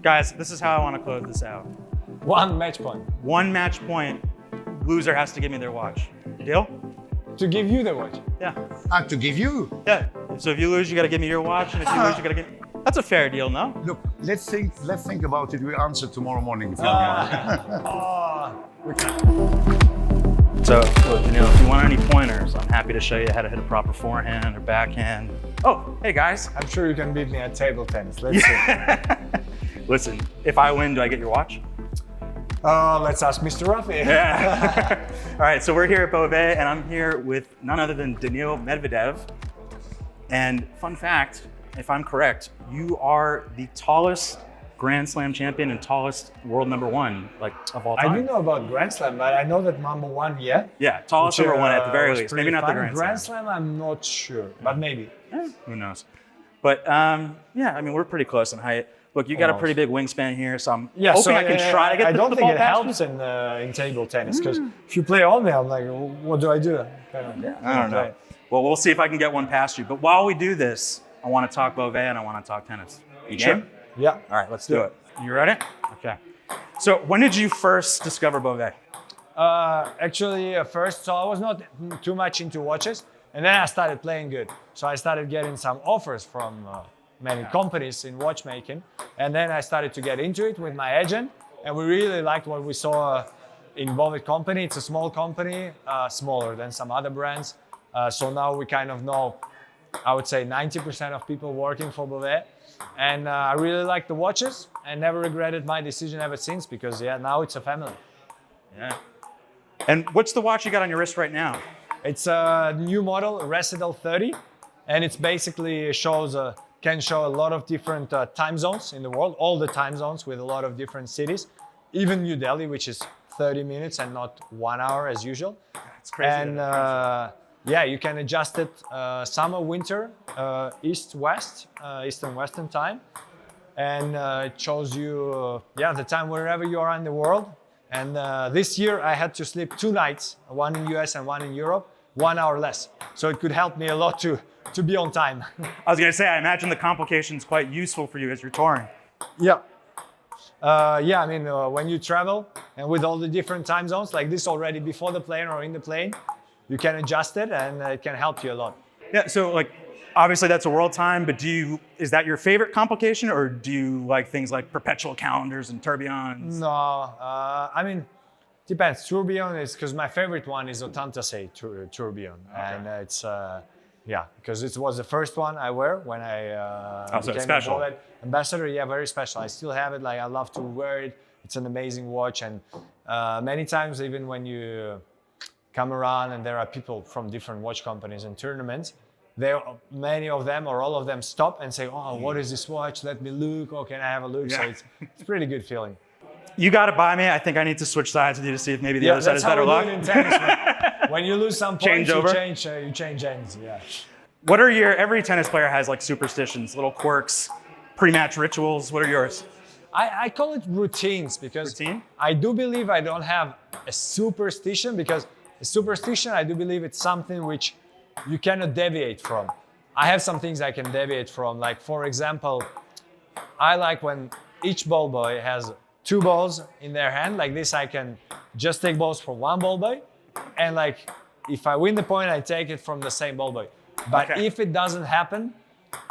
Guys, this is how I want to close this out. 1 match point. 1 match point, loser has to give me their watch. Deal? To give you the watch. Yeah. To give you. Yeah. So if you lose, you got to give me your watch, and if you lose, you got to give. That's a fair deal, no? Look, let's think about it. We'll answer tomorrow morning. If you So, look, Daniil, if you want any pointers, I'm happy to show you how to hit a proper forehand or backhand. Oh, hey guys. I'm sure you can beat me at table tennis. Let's see. Listen, if I win, do I get your watch? Let's ask Mr. Ruffy. Yeah. All right, so we're here at Bovet, and I'm here with none other than Daniil Medvedev. And fun fact, if I'm correct, you are the tallest Grand Slam champion and tallest world #1 of all time. I do know about Grand Slam, but I know that #1, yeah. Yeah, tallest #1 at the very least. Maybe not the Grand Grand Slam. I'm not sure, but maybe. Who knows? But yeah, I mean, we're pretty close in height. Look, you got a pretty big wingspan here, so I'm hoping I can try to get I the don't ball think it past helps in table tennis, because if you play on me, I'm like, what do I do? I don't know. Well, we'll see if I can get one past you. But while we do this, I want to talk Bovet and I want to talk tennis. You game? Yeah. All right, let's do it. You ready? Okay. So when did you first discover Bovet? Actually, first, so I was not too much into watches, and then I started playing good. So I started getting some offers from many companies in watchmaking, and then I started to get into it with my agent, and we really liked what we saw in Bovet company. It's a small company, smaller than some other brands. So now we kind of know, I would say 90% of people working for Bovet. And I really like the watches and never regretted my decision ever since, because now it's a family. Yeah. And what's the watch you got on your wrist right now? It's a new model, Récital 30, and it's basically can show a lot of different time zones in the world, all the time zones with a lot of different cities, even New Delhi, which is 30 minutes and not 1 hour as usual. It's crazy. And yeah, you can adjust it summer, winter, east, west, eastern, western time. And it shows you the time wherever you are in the world. And this year I had to sleep 2 nights, one in US and one in Europe, 1 hour less. So it could help me a lot to be on time. I was gonna say, I imagine the complication's quite useful for you as you're touring. Yeah. I mean, when you travel and with all the different time zones, like this already before the plane or in the plane, you can adjust it and it can help you a lot. Yeah, so obviously that's a world time, but is that your favorite complication, or do you like things like perpetual calendars and tourbillons? No, I mean, depends. Tourbillon is, because my favorite one is Autantasei tourbillon. Okay. And it's, because it was the first one I wear when I became special. a Bovet ambassador. Yeah, very special. I still have it, I love to wear it. It's an amazing watch, and many times even when you come around and there are people from different watch companies and tournaments, many of them or all of them stop and say, oh, what is this watch? Let me look. Oh, can I have a look? Yeah. So it's a pretty good feeling. You got to buy me. I think I need to switch sides with you to see if maybe the other side is better luck. That's how we do it in tennis. When you lose some points, you change ends. Yeah. What are every tennis player has superstitions, little quirks, pre-match rituals. What are yours? I call it routines, because I do believe I don't have a superstition, because a superstition, I do believe it's something which you cannot deviate from. I have some things I can deviate from. Like, for example, I like when each ball boy has 2 balls in their hand. Like this, I can just take balls from one ball boy. And if I win the point, I take it from the same ball boy. But if it doesn't happen,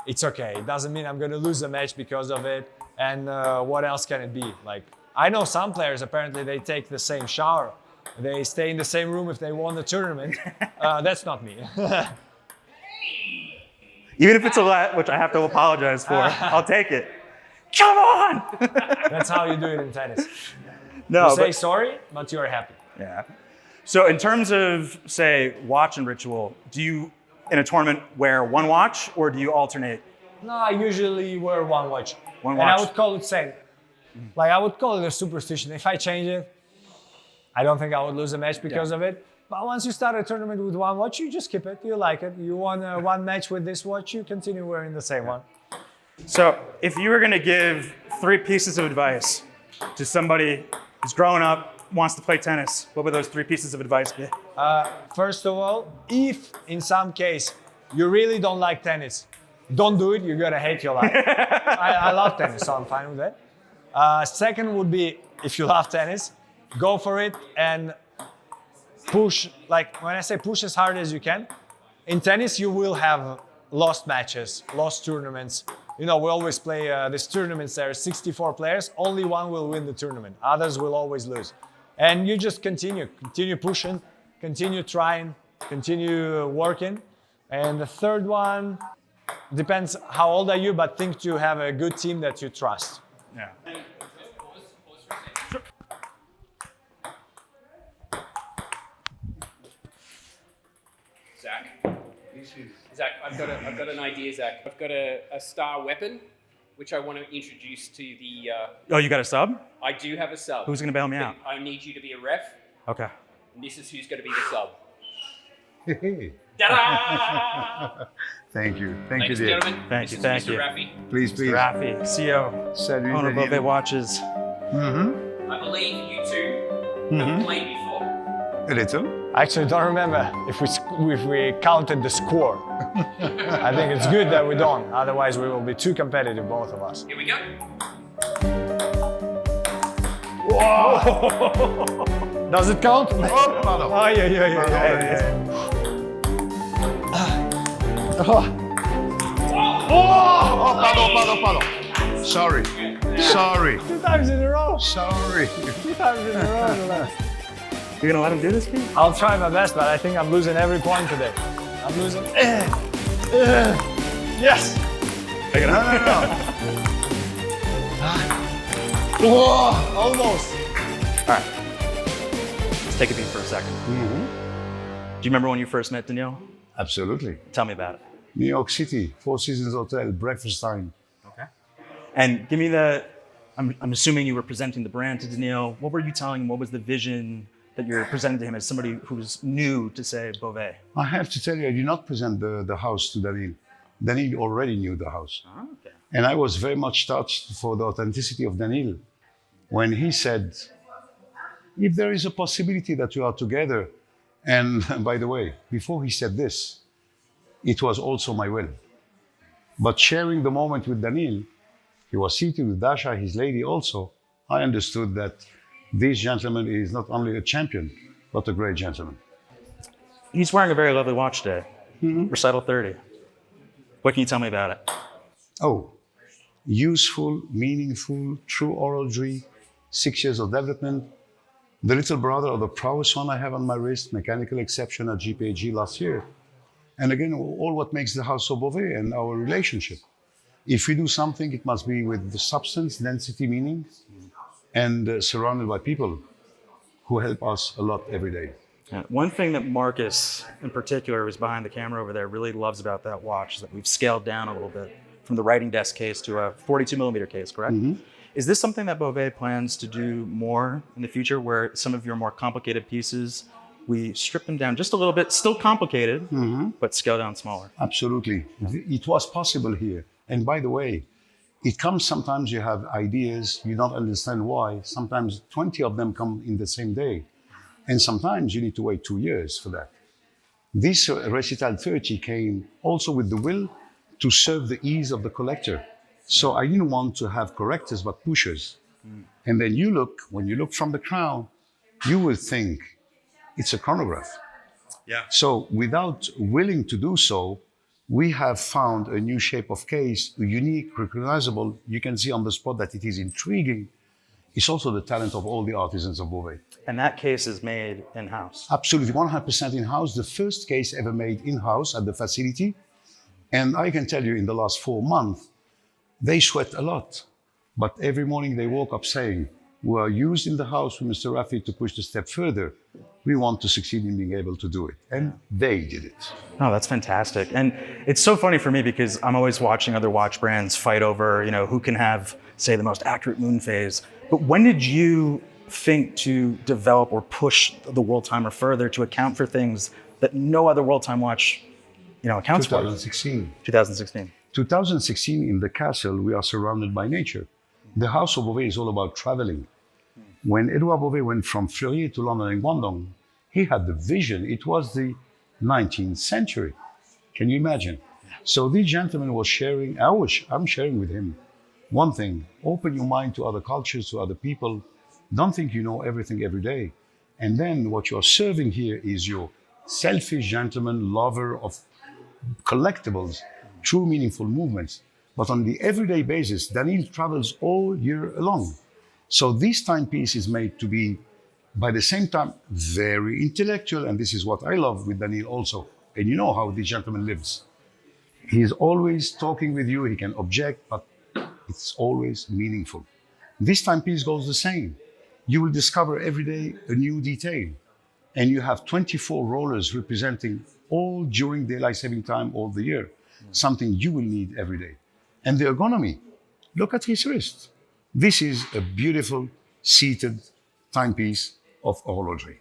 it's okay. It doesn't mean I'm going to lose the match because of it. And what else can it be? I know some players, apparently they take the same shower. They stay in the same room if they won the tournament. That's not me. Even if it's a let, which I have to apologize for, I'll take it. Come on! That's how you do it in tennis. No, you say sorry, but you're happy. Yeah. So in terms of, say, watch and ritual, do you, in a tournament, wear one watch, or do you alternate? No, I usually wear one watch. One watch. And I would call it same. I would call it a superstition. If I change it, I don't think I would lose a match because of it. But once you start a tournament with one watch, you just keep it. You like it. You won one match with this watch, you continue wearing the same one. So if you were going to give 3 pieces of advice to somebody who's growing up, wants to play tennis, what would those 3 pieces of advice be? First of all, if in some case you really don't like tennis, don't do it. You're going to hate your life. I love tennis, so I'm fine with that. Second would be, if you love tennis, go for it and push, like when I say push as hard as you can. In tennis, you will have lost matches, lost tournaments. You know, we always play these tournaments, there are 64 players, only one will win the tournament. Others will always lose. And you just continue pushing, continue trying, continue working. And the third one, depends how old are you, but think to have a good team that you trust. Yeah. Zach, I've got an idea, Zach. I've got a star weapon, which I want to introduce to the... Oh, you got a sub? I do have a sub. Who's going to bail me out? I need you to be a ref. Okay. And this is who's going to be the sub. Hey. Ta-da! Thank you. Thank you, Ladies and dear. gentlemen, Thank this you, is thank Mr. you. Raffi. Please, please. Rafi, CEO, Salut, owner of Daniil. Bovet Watches. I believe you two have played before. A little. I actually don't remember if we counted the score. I think it's good that we don't, otherwise we will be too competitive, both of us. Here we go. Does it count? Oh, pardon. Oh, yeah. Oh, pardon. Sorry. 2 times in a row. Sorry. 2 times in a row. You're going to let him do this, Pete? I'll try my best, but I think I'm losing every point today. I'm losing. Yes. No. Whoa, almost. All right. Let's take a beat for a second. Do you remember when you first met Daniil? Absolutely. Tell me about it. New York City, Four Seasons Hotel, breakfast time. Okay. And give me I'm assuming you were presenting the brand to Daniil. What were you telling him? What was the vision that you're presenting to him as somebody who's new to, say, Bovet? I have to tell you, I did not present the house to Daniil. Daniil already knew the house. Oh, okay. And I was very much touched for the authenticity of Daniil when he said, if there is a possibility that we are together, and by the way, before he said this, it was also my will. But sharing the moment with Daniil, he was seated with Dasha, his lady also, I understood that this gentleman is not only a champion, but a great gentleman. He's wearing a very lovely watch today. Recital 30. What can you tell me about it? Oh, useful, meaningful, true horology, 6 years of development. The little brother of the proudest one I have on my wrist, mechanical exception at GPAG last year. And again, all what makes the house so Bovet and our relationship. If we do something, it must be with the substance, density, meaning, and surrounded by people who help us a lot every day. Yeah. One thing that Marcus, in particular, who's behind the camera over there, really loves about that watch is that we've scaled down a little bit from the writing desk case to a 42 millimeter case, correct? Is this something that Bovet plans to do more in the future, where some of your more complicated pieces, we strip them down just a little bit, still complicated, but scale down smaller? Absolutely. It was possible here. And by the way, it comes sometimes you have ideas, you don't understand why. Sometimes 20 of them come in the same day. And sometimes you need to wait 2 years for that. This Récital 30 came also with the will to serve the ease of the collector. So I didn't want to have correctors, but pushers. And then when you look from the crown, you will think it's a chronograph. Yeah. So without willing to do so, we have found a new shape of case, unique, recognizable. You can see on the spot that it is intriguing. It's also the talent of all the artisans of Bovet. And that case is made in-house? Absolutely, 100% in-house. The first case ever made in-house at the facility. And I can tell you in the last 4 months, they sweat a lot. But every morning they woke up saying, we are used in the house with Mr. Raffi to push the step further. We want to succeed in being able to do it. And they did it. Oh, that's fantastic. And it's so funny for me because I'm always watching other watch brands fight over, who can have, say, the most accurate moon phase. But when did you think to develop or push the world timer further to account for things that no other world time watch, accounts 2016. for? 2016. 2016, in the castle, we are surrounded by nature. The house of Bovet is all about traveling. When Edouard Bovet went from Fleurier to London and Guangdong, he had the vision. It was the 19th century. Can you imagine? So this gentleman was sharing, I'm sharing with him One thing, open your mind to other cultures, to other people. Don't think you know everything every day. And then what you're serving here is your selfish gentleman, lover of collectibles, true meaningful movements. But on the everyday basis, Daniil travels all year long. So this timepiece is made to be, by the same time, very intellectual. And this is what I love with Daniil also. And you know how this gentleman lives. He's always talking with you. He can object, but it's always meaningful. This timepiece goes the same. You will discover every day a new detail. And you have 24 rollers representing all during daylight saving time all the year, something you will need every day. And the ergonomy, look at his wrist. This is a beautiful seated timepiece of horology.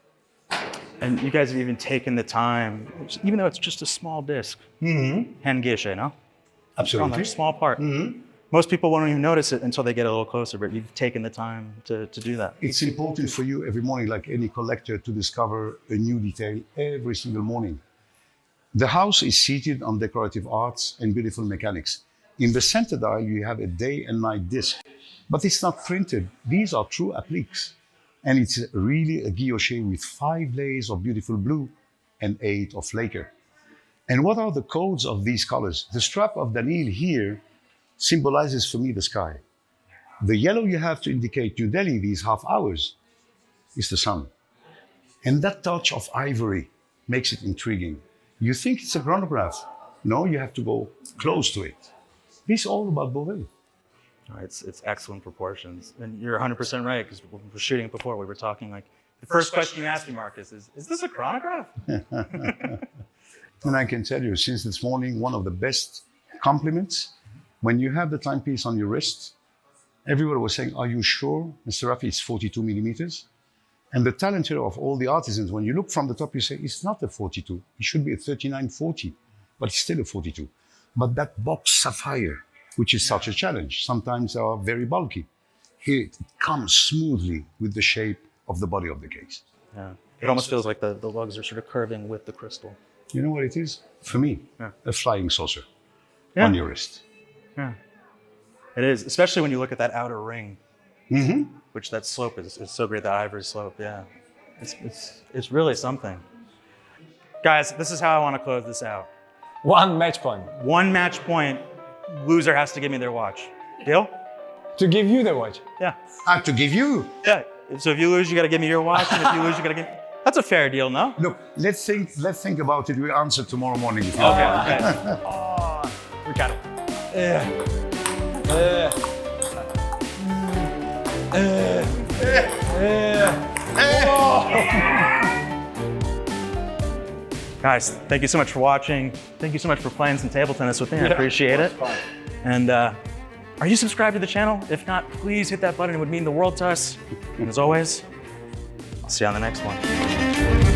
And you guys have even taken the time, even though it's just a small disc, hand guilloche, no? Absolutely. On a small part. Most people won't even notice it until they get a little closer, but you've taken the time to do that. It's important for you every morning, like any collector, to discover a new detail every single morning. The house is seated on decorative arts and beautiful mechanics. In the center dial, you have a day and night disc, but it's not printed. These are true appliques. And it's really a guilloche with 5 layers of beautiful blue and 8 of lacquer. And what are the codes of these colors? The strap of Daniil here symbolizes for me the sky. The yellow you have to indicate New Delhi, these half hours, is the sun. And that touch of ivory makes it intriguing. You think it's a chronograph. No, you have to go close to it. This is all about Bovet. It's excellent proportions. And you're 100% right, because we were shooting it before. We were talking like, the first question you asked me, Marcus, is this a chronograph? And I can tell you, since this morning, one of the best compliments, when you have the timepiece on your wrist, everybody was saying, are you sure, Mr. Rafi, it's 42 millimeters? And the talent here of all the artisans, when you look from the top, you say, it's not a 42. It should be a 3940, but it's still a 42. But that box sapphire, which is such a challenge, sometimes they are very bulky. Here, it comes smoothly with the shape of the body of the case. Yeah. It almost feels like the lugs are sort of curving with the crystal. You know what it is? For me, a flying saucer Yeah. on your wrist. Yeah, it is, especially when you look at that outer ring, which that slope is so great, that ivory slope, yeah. It's really something. Guys, this is how I want to close this out. 1 match point. 1 match point, loser has to give me their watch. Deal? To give you the watch. Yeah. To give you. Yeah, so if you lose, you got to give me your watch, and if you lose, you got to give... That's a fair deal, no? Look, let's think about it. We'll answer tomorrow morning. If you Okay. Oh, we got it. Guys, thank you so much for watching. Thank you so much for playing some table tennis with me. I appreciate it. And are you subscribed to the channel? If not, please hit that button. It would mean the world to us. And as always, I'll see you on the next one.